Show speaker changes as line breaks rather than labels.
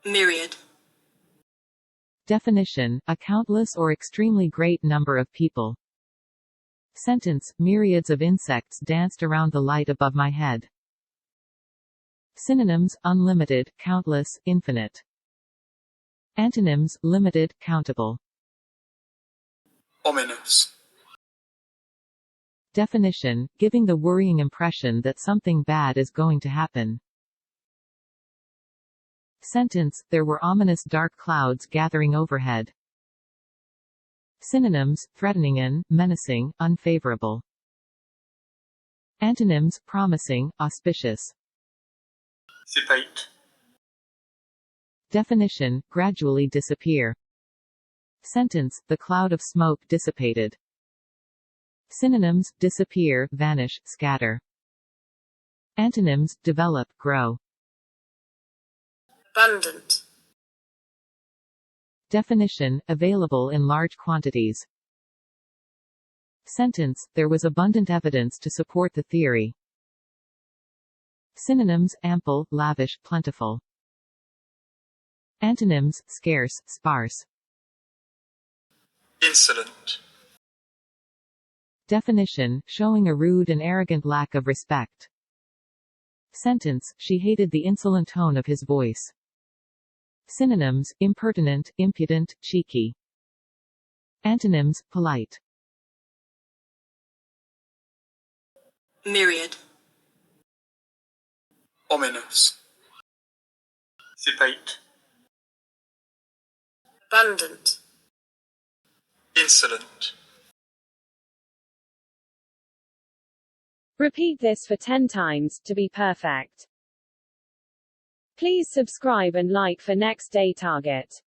myriad.
Definition: a countless or extremely great number of people. Sentence: myriads of insects danced around the light above my head. Synonyms: unlimited, countless, infinite. Antonyms: limited, countable.
Ominous.
Definition: giving the worrying impression that something bad is going to happen. Sentence: there were ominous dark clouds gathering overhead. Synonyms: threatening and menacing, unfavorable. Antonyms: promising, auspicious.
Dissipate.
Definition: gradually disappear. Sentence: the cloud of smoke dissipated. Synonyms: disappear, vanish, scatter. Antonyms: develop, grow.
Abundant.
Definition: available in large quantities. Sentence: there was abundant evidence to support the theory. Synonyms: ample, lavish, plentiful. Antonyms: scarce, sparse.
Insolent.
Definition: showing a rude and arrogant lack of respect. Sentence: she hated the insolent tone of his voice. Synonyms: impertinent, impudent, cheeky. Antonyms: polite.
Myriad. Ominous. Dissipate. Abundant. Insolent.
Repeat this for 10 times, to be perfect. Please subscribe and like for next day target.